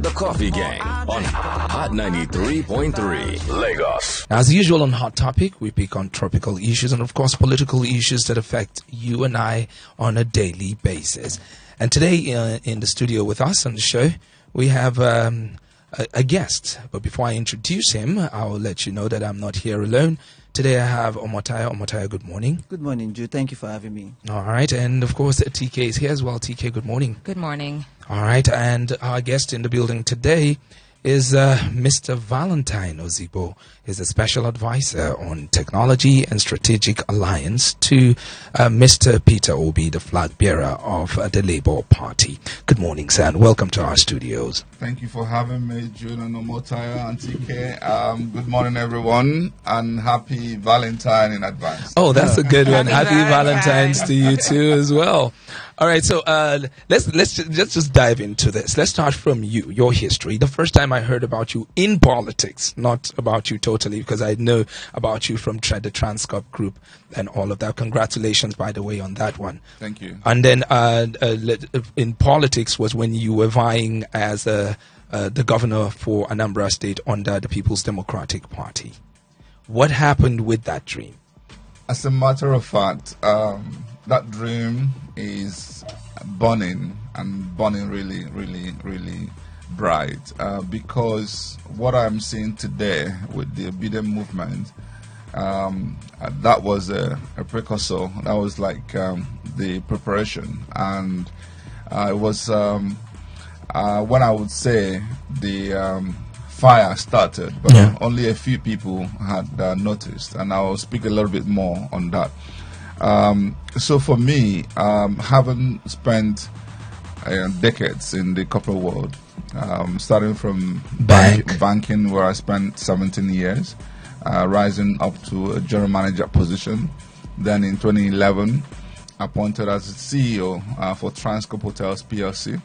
The Coffee Gang on Hot 93.3 Lagos. As usual on Hot Topic, we pick on tropical issues and, of course, political issues that affect you and I on a daily basis. And today in the studio with us on the show, we have a guest. But before I introduce him, I'll let you know that I'm not here alone. Today I have Omotayo. Omotayo, good morning. Good morning, Jude. Thank you for having me. All right. And, of course, TK is here as well. TK, good morning. Good morning. All right. And our guest in the building today is Mr. Valentine Ozigbo. He's a special advisor on technology and strategic alliance to Mr. Peter Obi, the flag bearer of the Labour Party. Good morning, sir, and welcome to our studios. Thank you for having me, Jude and Omotayo and TK. Good morning, everyone, and happy Valentine in advance. Oh, that's a good one. Happy Valentine's to you too as well. All right, so let's just dive into this. Let's start from you, your history. The first time I heard about you in politics, not about you totally, because I know about you from the Transcorp group and all of that. Congratulations, by the way, on that one. Thank you. And then in politics was when you were vying as the governor for Anambra State under the People's Democratic Party. What happened with that dream? As a matter of fact, that dream is burning, and burning really, really, really bright, because what I'm seeing today with the obedient movement, that was a precursor. That was like the preparation, and it was when I would say the fire started, but only a few people had noticed, and I'll speak a little bit more on that. So for me, having spent decades in the corporate world, starting from banking, where I spent 17 years, rising up to a general manager position, then in 2011 appointed as CEO for Transcorp Hotels PLC,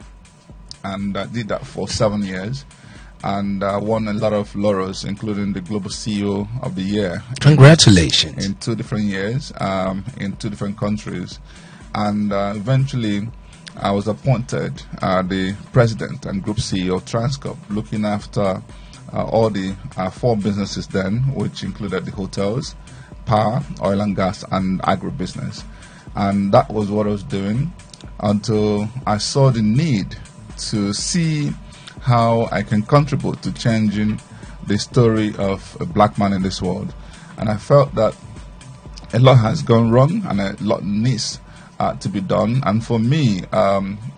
and I did that for 7 years. And won a lot of laurels, including the Global CEO of the Year. Congratulations. In 2 different years, in 2 different countries. And eventually, I was appointed the president and group CEO of Transcorp, looking after all the 4 businesses then, which included the hotels, power, oil and gas, and agribusiness. And that was what I was doing until I saw the need to see how I can contribute to changing the story of a black man in this world. And I felt that a lot has gone wrong and a lot needs to be done. And for me,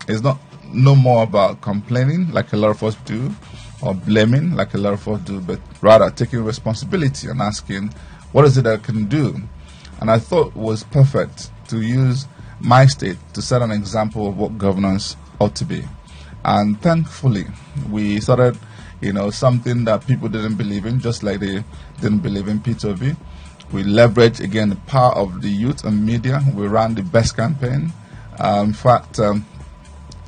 it's no more about complaining like a lot of us do, or blaming like a lot of us do, but rather taking responsibility and asking, what is it I can do? And I thought it was perfect to use my state to set an example of what governance ought to be. And thankfully, we started, something that people didn't believe in, just like they didn't believe in Peter Obi. We leveraged, again, the power of the youth and media. We ran the best campaign. In fact,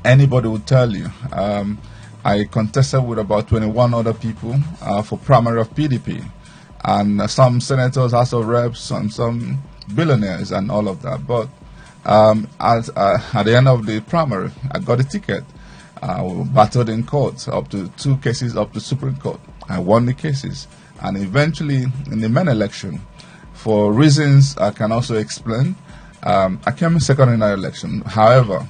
anybody would tell you, I contested with about 21 other people for primary of PDP. And some senators, House of Reps, and some billionaires and all of that. But at the end of the primary, I got a ticket. We battled in court, up to 2 cases up to Supreme Court. I won the cases. And eventually, in the main election, for reasons I can also explain, I came second in that election. However,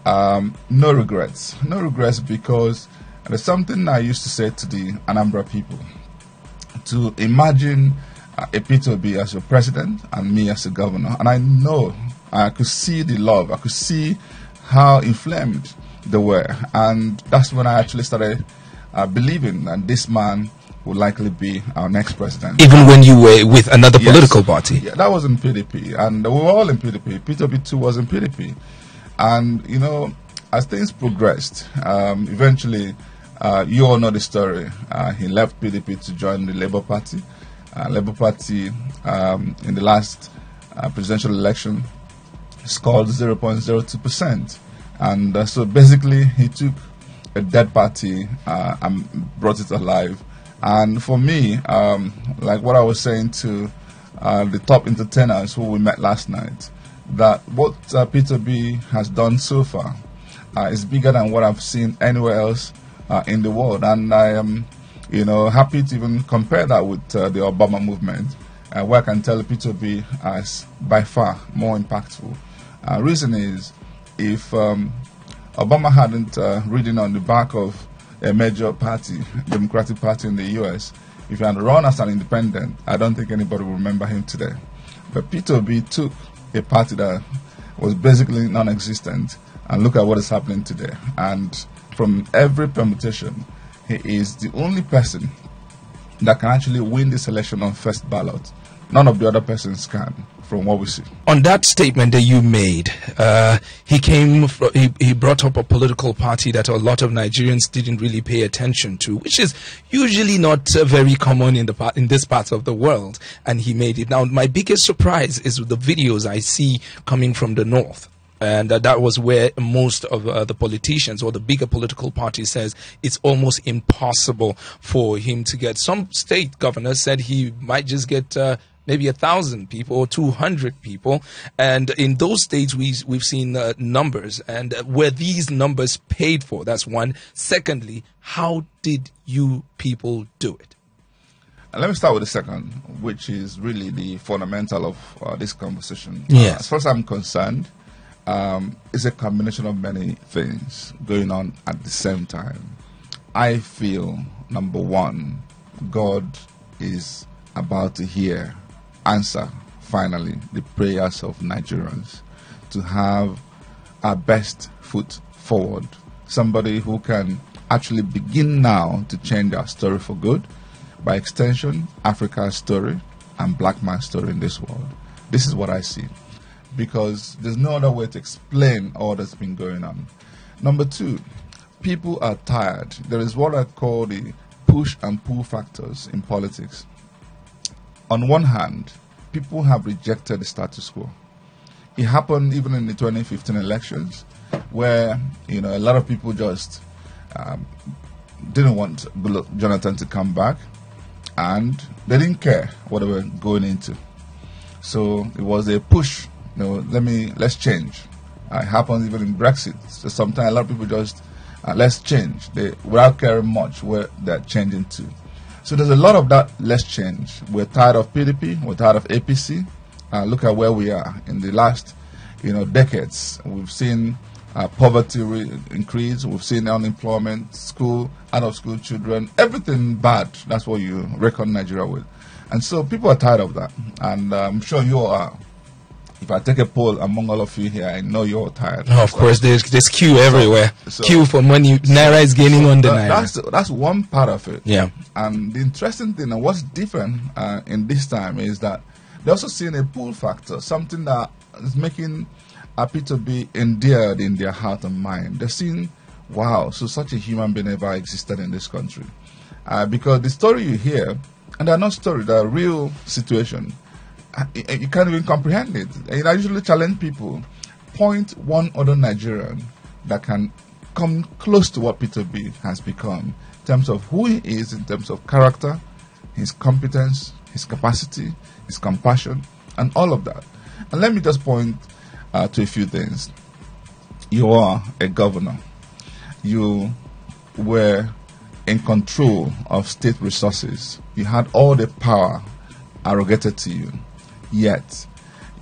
no regrets. No regrets, because there's something I used to say to the Anambra people. To imagine a Peter Obi as your president and me as a governor. And I know, I could see the love. I could see how inflamed they were, and that's when I actually started believing that this man would likely be our next president. Even when you were with another political party? Yeah, that was in PDP, and we were all in PDP. Peter Obi too was in PDP. And, as things progressed, eventually, you all know the story. He left PDP to join the Labour Party. Labour Party, in the last presidential election, scored 0.02%. And so basically, he took a dead party and brought it alive. And for me, like what I was saying to the top entertainers who we met last night, that what Peter Obi has done so far is bigger than what I've seen anywhere else in the world. And I am, happy to even compare that with the Obama movement, where I can tell Peter Obi as by far more impactful. Reason is, if Obama hadn't ridden on the back of a major party, Democratic Party in the U.S., if he had run as an independent, I don't think anybody will remember him today. But Peter Obi took a party that was basically non-existent, and look at what is happening today. And from every permutation, he is the only person that can actually win this election on first ballot. None of the other persons can, from what we see. On that statement that you made, he brought up a political party that a lot of Nigerians didn't really pay attention to, which is usually not very common in this part of the world, and he made it. Now, my biggest surprise is the videos I see coming from the north. And that was where most of the politicians or the bigger political parties says it's almost impossible for him to get. Some state governors said he might just get maybe 1,000 people or 200 people. And in those states, we've seen numbers. And were these numbers paid for? That's one. Secondly, how did you people do it? Let me start with the second, which is really the fundamental of this conversation. Yes. As far as I'm concerned, it's a combination of many things going on at the same time. I feel, number one, God is about to answer finally the prayers of Nigerians to have our best foot forward. Somebody who can actually begin now to change our story for good. By extension, Africa's story and black man's story in this world. This is what I see, because there's no other way to explain all that's been going on. Number two, people are tired. There is what I call the push and pull factors in politics. On one hand, people have rejected the status quo. It happened even in the 2015 elections, where a lot of people just didn't want Jonathan to come back, and they didn't care what they were going into. So it was a push. Let's change. It happens even in Brexit. So sometimes a lot of people just let's change. Without caring much where they're changing to. So there's a lot of that. Let's change. We're tired of PDP. We're tired of APC. Look at where we are in the last, decades. We've seen poverty increase. We've seen unemployment, out of school children, everything bad. That's what you reckon Nigeria with. And so people are tired of that. And I'm sure you are. If I take a poll among all of you here, I know you're tired. No, of course, there's queue everywhere. Queue for money. Naira is gaining on the Naira. That's one part of it. Yeah. And the interesting thing, and what's different in this time, is that they're also seeing a pull factor, something that is making Peter Obi endeared in their heart and mind. They're seeing, wow, so such a human being ever existed in this country. Because the story you hear, and they're not stories, they're real situation. You can't even comprehend it. And I usually challenge people, point one other Nigerian that can come close to what Peter Obi has become in terms of who he is, in terms of character, his competence, his capacity, his compassion, and all of that. And let me just point to a few things. You are a governor. You were in control of state resources. You had all the power arrogated to you. Yet,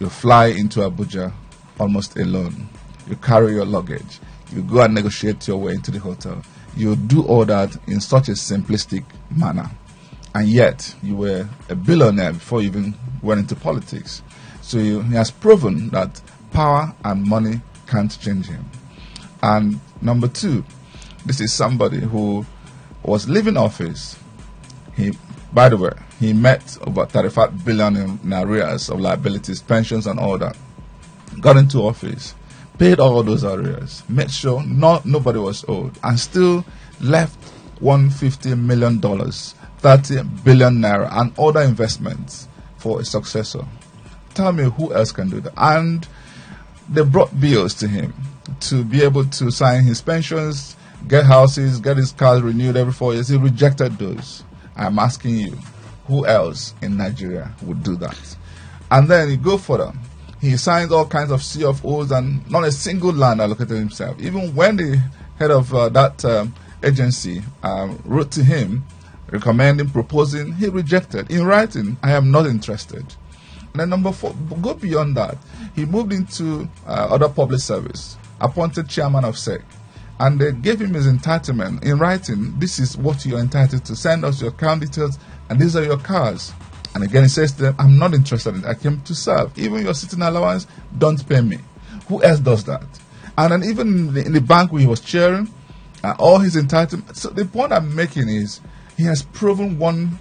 you fly into Abuja almost alone. You carry your luggage. You go and negotiate your way into the hotel. You do all that in such a simplistic manner. And yet, you were a billionaire before you even went into politics. So he has proven that power and money can't change him. And number two, this is somebody who was leaving office. By the way, he met over 35 billion in arrears of liabilities, pensions, and all that. Got into office, paid all those arrears, made sure nobody was owed, and still left $150 million, 30 billion naira, and other investments for a successor. Tell me who else can do that? And they brought bills to him to be able to sign his pensions, get houses, get his cars renewed every 4 years. He rejected those. I'm asking you, who else in Nigeria would do that? And then you go further. He signs all kinds of CFOs and not a single land allocated himself. Even when the head of that agency wrote to him, recommending, proposing. He rejected in writing, "I am not interested." And then number 4, go beyond that. He moved into other public service, appointed chairman of SEC, and they gave him his entitlement in writing. "This is what you're entitled to. Send us your account details, and these are your cars." And again, he says to them, "I'm not interested in it. I came to serve. Even your sitting allowance, don't pay me." Who else does that? And then even in the bank where he was chairing, all his entitlement. So the point I'm making is, he has proven one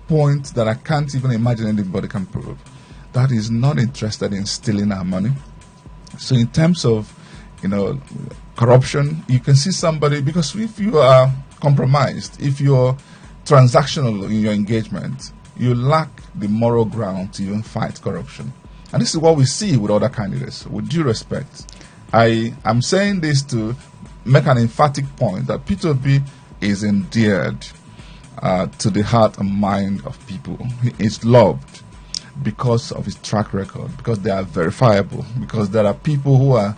point that I can't even imagine anybody can prove. That is not interested in stealing our money. So in terms of, corruption, you can see somebody, because if you are compromised, if you're transactional in your engagement, you lack the moral ground to even fight corruption. And this is what we see with other candidates. With due respect, I am saying this to make an emphatic point that Peter Obi is endeared to the heart and mind of people. He is loved because of his track record, because they are verifiable, because there are people who are,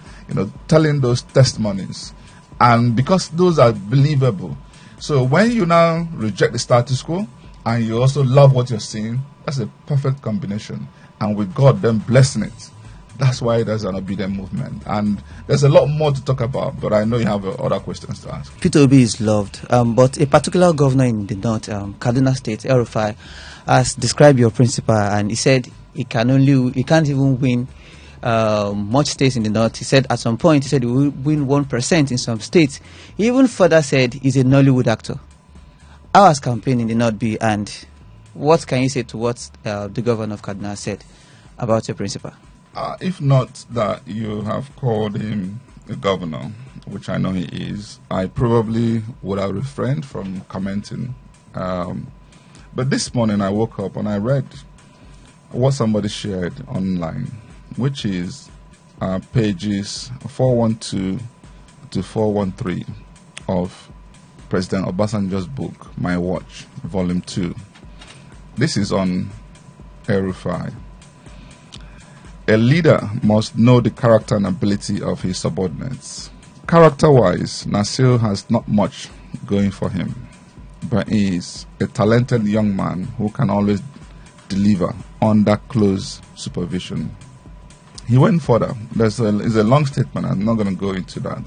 telling those testimonies, and because those are believable. So when you now reject the status quo and you also love what you're seeing, that's a perfect combination. And with God then blessing it, that's why there's an obedient movement. And there's a lot more to talk about, but I know you have other questions to ask. Peter Obi is loved, but a particular governor in the north, Kaduna State, Rufai, has described your principal, and he said he can't even win much states in the north. He said at some point, he will win 1% in some states. He even further said he's a Nollywood actor. How has campaign in the north been, and what can you say to what the governor of Kaduna said about your principal? If not that you have called him a governor, which I know he is, I probably would have refrained from commenting. But this morning I woke up and I read what somebody shared online, which is pages 412 to 413 of President Obasanjo's book, My Watch, Volume 2. This is on Rufai. A leader must know the character and ability of his subordinates. Character-wise, Nasir has not much going for him, but he is a talented young man who can always deliver under close supervision. He went further. It's a long statement. I'm not going to go into that.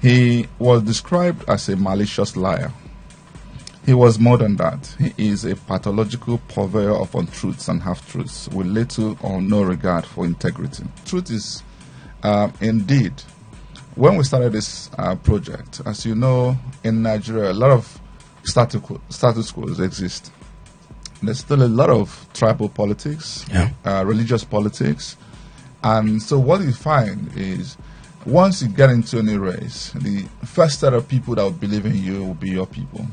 He was described as a malicious liar. He was more than that. He is a pathological purveyor of untruths and half-truths with little or no regard for integrity. Truth is, indeed, when we started this project, as you know, in Nigeria, a lot of status quos exist. There's still a lot of tribal politics, religious politics. And so what you find is, once you get into any race, the first set of people that will believe in you will be your people.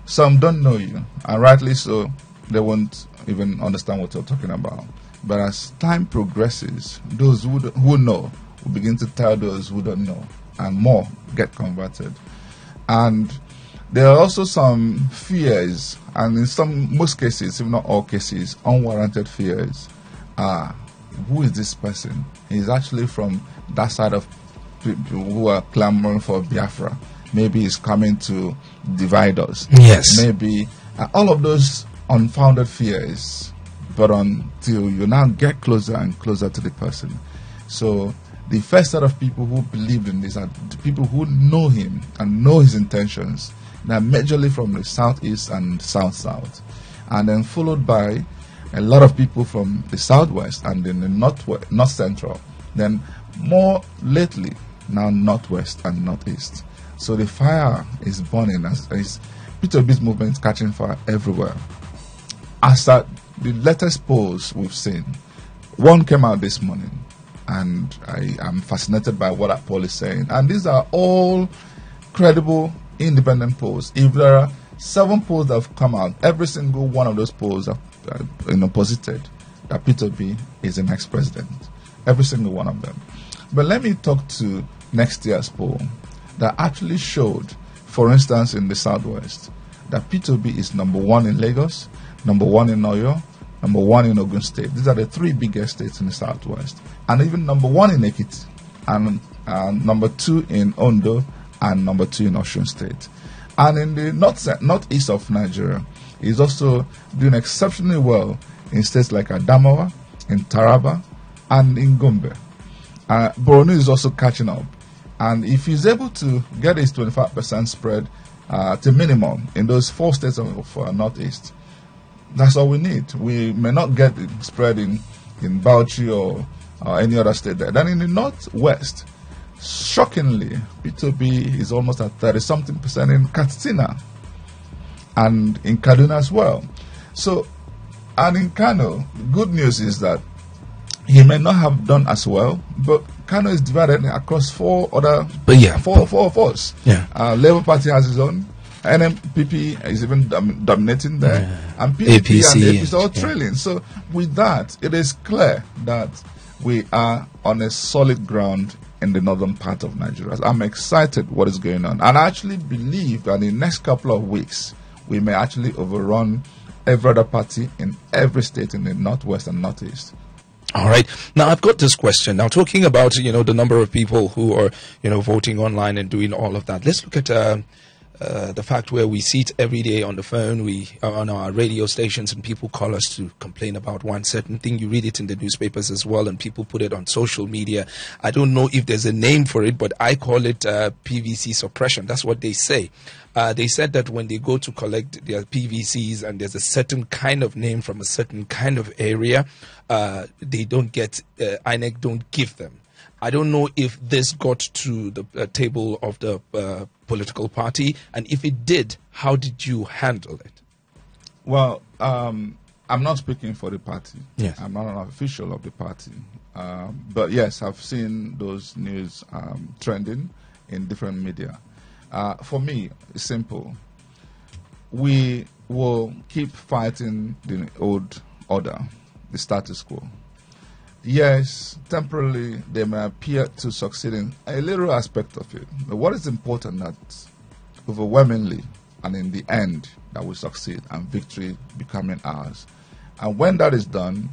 Some don't know you, and rightly so, they won't even understand what you're talking about. But as time progresses, those who know will begin to tell those who don't know, and more get converted. And there are also some fears, and in most cases, if not all cases, unwarranted fears. Who is this person? He's actually from that side of people who are clamoring for Biafra. Maybe he's coming to divide us. Yes. Maybe all of those unfounded fears, but until you now get closer and closer to the person. So the first set of people who believed in this are the people who know him and know his intentions. They're majorly from the southeast and south-south, and then followed by a lot of people from the southwest and in the north central. Then more lately, now northwest and northeast. So the fire is burning as Peter Obi's movement is catching fire everywhere. As at the latest polls we've seen, one came out this morning, and I am fascinated by what that poll is saying. And these are all credible, independent polls. If there are 7 polls that have come out, every single one of those polls have posited that Peter Obi is the next president. Every single one of them. But let me talk to next year's poll that actually showed, for instance, in the southwest, that Peter Obi is number 1 in Lagos, number 1 in Oyo, number 1 in Ogun State. These are the 3 biggest states in the southwest. And even number 1 in Ekiti, and number 2 in Ondo, and number 2 in Osun State. And in the northeast of Nigeria, he's also doing exceptionally well in states like Adamawa, in Taraba, and in Gombe. Borno is also catching up. And if he's able to get his 25% spread to minimum in those 4 states of northeast, that's all we need. We may not get it spread in Bauchi or any other state there. Then in the northwest, shockingly, Peter Obi is almost at 30-something% in Katsina and in Kaduna as well. So, and in Kano, the good news is that he may not have done as well, but Kano is divided across 4 other, four of us. Yeah. Labour Party has its own. NMPP is even dominating there, and PDP APC, and APC are all trailing. So with that, it is clear that we are on a solid ground in the northern part of Nigeria. I'm excited what is going on, and I actually believe that in the next couple of weeks, we may actually overrun every other party in every state in the northwest and northeast. All right. Now, I've got this question. Now, talking about, the number of people who are, voting online and doing all of that. Let's look at the fact where we see it every day on the phone, we on our radio stations, and people call us to complain about one certain thing. You read it in the newspapers as well, and people put it on social media. I don't know if there's a name for it, but I call it PVC suppression. That's what they say. They said that when they go to collect their PVCs and there's a certain kind of name from a certain kind of area, they don't get, INEC don't give them. I don't know if this got to the table of the political party, and if it did, how did you handle it? Well, I'm not speaking for the party. Yes. I'm not an official of the party. But yes, I've seen those news trending in different media. For me, it's simple. We will keep fighting the old order, the status quo. Yes, temporarily they may appear to succeed in a little aspect of it. But what is important that overwhelmingly and in the end that we succeed and victory becoming ours. And when that is done,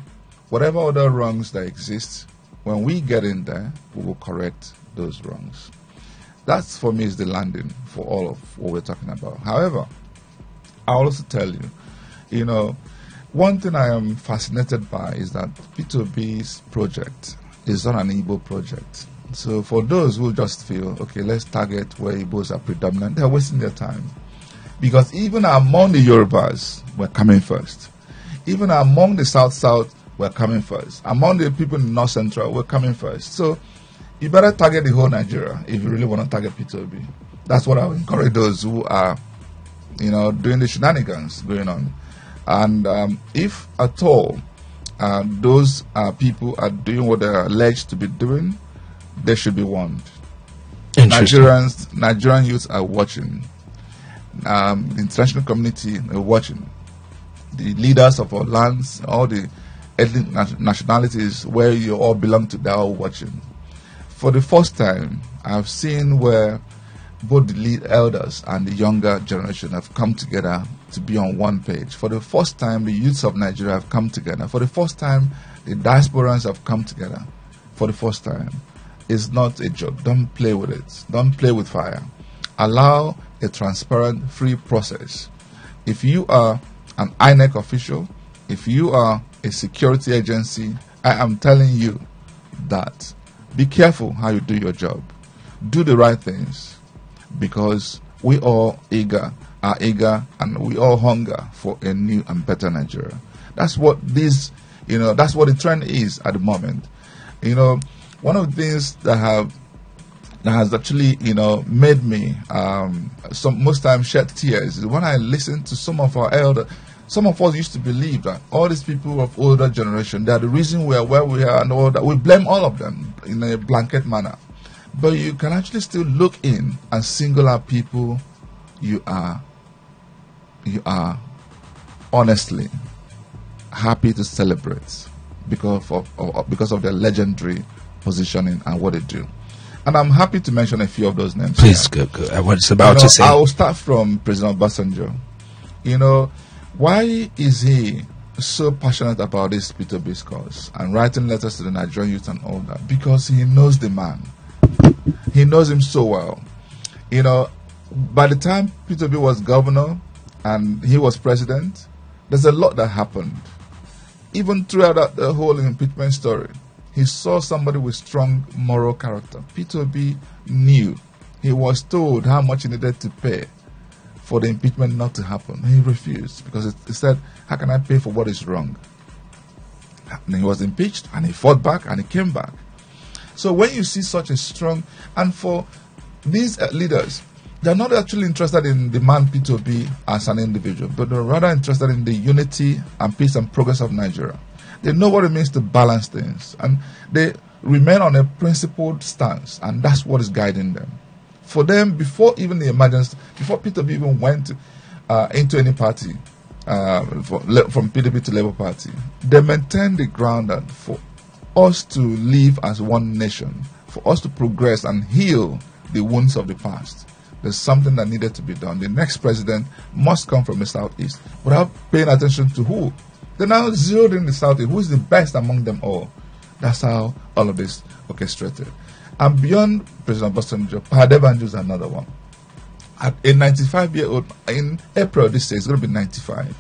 whatever other wrongs that exist, when we get in there, we will correct those wrongs. That for me is the landing for all of what we're talking about. However, I'll also tell you, one thing I am fascinated by is that Peter Obi's project is not an Igbo project. So for those who just feel, okay, let's target where Igbos are predominant, they're wasting their time. Because even among the Yorubas, we're coming first. Even among the South-South, we're coming first. Among the people in the North Central, we're coming first. So you better target the whole Nigeria if you really want to target Peter Obi. That's what I would encourage those who are, doing the shenanigans going on. And if at all those people are doing what they are alleged to be doing, they should be warned. Nigerian youths are watching. The international community are watching. The leaders of our lands, all the ethnic nationalities where you all belong to, they're all watching. For the first time, I've seen where both the lead elders and the younger generation have come together to be on one page. For the first time, the youths of Nigeria have come together. For the first time, the diasporans have come together. For the first time. It's not a joke. Don't play with it. Don't play with fire. Allow a transparent, free process. If you are an INEC official, if you are a security agency, I am telling you that be careful how you do your job. Do the right things, because we all are eager, and we all hunger for a new and better Nigeria. That's what that's what the trend is at the moment. One of the things that has actually, made me most times shed tears is when I listen to some of our elders. Some of us used to believe that all these people of older generation, they are the reason we are where we are and all that. We blame all of them in a blanket manner. But you can actually still look in and single out people you are honestly happy to celebrate because of their legendary positioning and what they do. And I'm happy to mention a few of those names. Please go. I was about to say. I will start from President Obasanjo. Why is he so passionate about this Peter Obi's cause and writing letters to the Nigerian youth and all that? Because he knows the man. He knows him so well. You know, by the time Peter Obi was governor and he was president, there's a lot that happened. Even throughout the whole impeachment story, he saw somebody with strong moral character. Peter Obi knew. He was told how much he needed to pay for the impeachment not to happen. He refused because he said, how can I pay for what is wrong? And he was impeached and he fought back and he came back. So when you see such a strong, and for these leaders, they're not actually interested in the man Peter Obi as an individual, but they're rather interested in the unity and peace and progress of Nigeria. They know what it means to balance things, and they remain on a principled stance, and that's what is guiding them. For them, before even the emergence, before Peter Obi even went into any party, from PDP to Labour Party, they maintained the ground that for us to live as one nation, for us to progress and heal the wounds of the past, there's something that needed to be done. The next president must come from the southeast, without paying attention to who. They're now zeroed in the southeast. Who is the best among them all? That's how all of this orchestrated. And beyond President Obasanjo, Padebanjo is another one. At a 95-year-old, in April this year, he's going to be 95.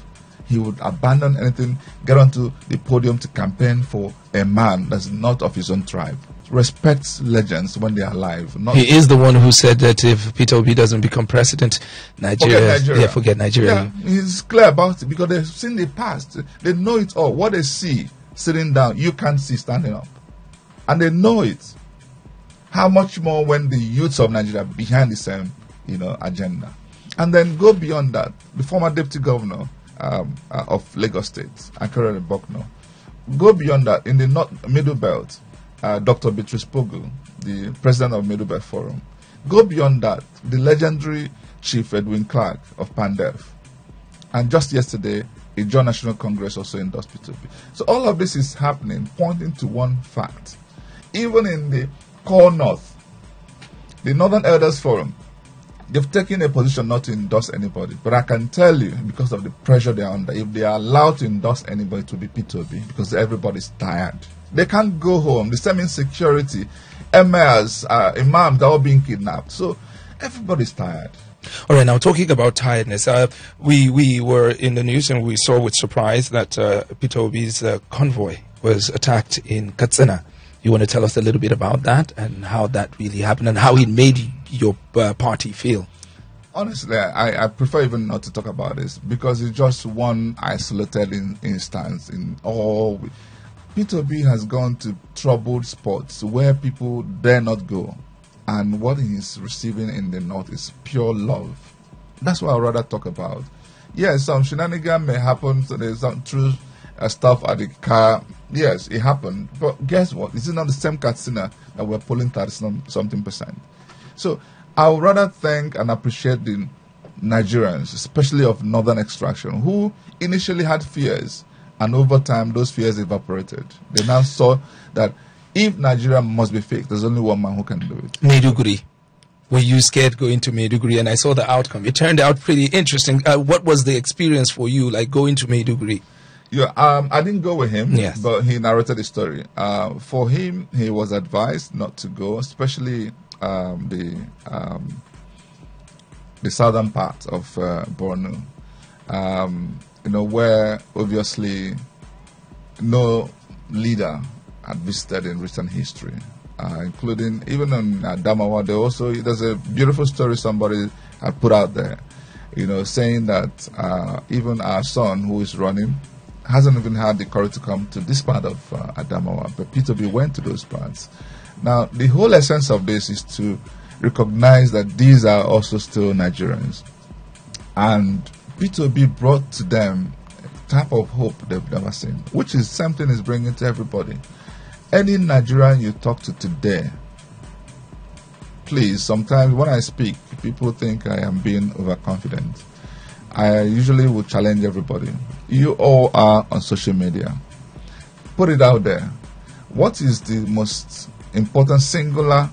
He would abandon anything, get onto the podium to campaign for a man that's not of his own tribe. Respects legends when they are alive. He is the one who said that if Peter Obi doesn't become president, Nigeria. Forget Nigeria. Yeah, he's clear about it because they've seen the past. They know it all. What they see sitting down, you can't see standing up. And they know it. How much more when the youths of Nigeria are behind the same, agenda. And then go beyond that. The former deputy governor of Lagos State, Akere Bokno. Go beyond that. In the Middle Belt, Dr. Beatrice Pogu, the president of Middle Belt Forum. Go beyond that, the legendary Chief Edwin Clark of PANDEF. And just yesterday, a Joint National Congress also endorsed Peter Obi. So all of this is happening, pointing to one fact. Even in the core North, the Northern Elders Forum, they've taken a position not to endorse anybody. But I can tell you, because of the pressure they're under, if they are allowed to endorse anybody, it will be Peter Obi, because everybody's tired. They can't go home. The same insecurity. Emirs, imams, they're all being kidnapped. So everybody's tired. All right, now talking about tiredness, we were in the news and we saw with surprise that Peter Obi's convoy was attacked in Katsina. You want to tell us a little bit about that and how that really happened and how it made your party feel? Honestly, I prefer even not to talk about this because it's just one isolated instance in all. Peter Obi has gone to troubled spots where people dare not go. And what he's receiving in the North is pure love. That's what I'd rather talk about. Yes, some shenanigans may happen. So there's some true stuff at the car. Yes, it happened. But guess what? This is not the same Katsina that we're polling 30-something%. So I would rather thank and appreciate the Nigerians, especially of northern extraction, who initially had fears. And over time, those fears evaporated. They now saw that if Nigeria must be fixed, there's only one man who can do it. Maiduguri. Were you scared going to Maiduguri? And I saw the outcome. It turned out pretty interesting. What was the experience for you, like going to Maiduguri? Yeah, I didn't go with him, yes, but he narrated the story. For him, he was advised not to go, especially the southern part of Borno. Where obviously no leader had visited in recent history, including even in Adamawa. There's a beautiful story somebody had put out there, saying that even our son who is running hasn't even had the courage to come to this part of Adamawa, but Peter Obi went to those parts. Now, the whole essence of this is to recognize that these are also still Nigerians, and Peter Obi brought to them a type of hope they've never seen, which is something he's bringing to everybody. Any Nigerian you talk to today, please, sometimes when I speak, people think I am being overconfident. I usually will challenge everybody. You all are on social media. Put it out there. What is the most important singular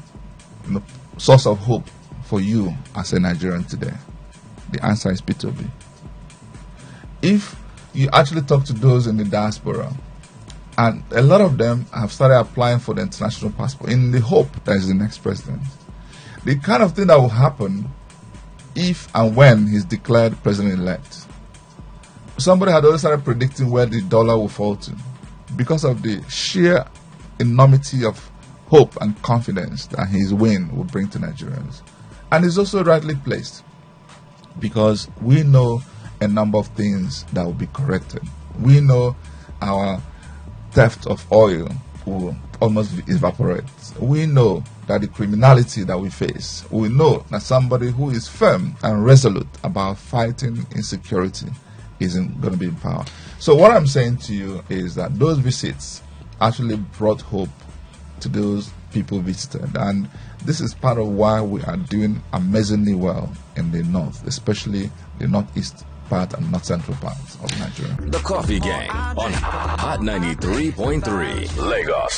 source of hope for you as a Nigerian today? The answer is Peter Obi. If you actually talk to those in the diaspora, and a lot of them have started applying for the international passport in the hope that is the next president. the kind of thing that will happen if and when he's declared president-elect. Somebody had already started predicting where the dollar will fall to because of the sheer enormity of hope and confidence that his win will bring to Nigerians. And it's also rightly placed because we know a number of things that will be corrected. We know our theft of oil will almost evaporate. We know that the criminality that we face, we know that somebody who is firm and resolute about fighting insecurity isn't going to be in power. So what I'm saying to you is that those visits actually brought hope to those people visited, and this is part of why we are doing amazingly well in the north, especially the northeast part and north central parts of Nigeria. The Coffee Gang on Hot 93.3 Lagos.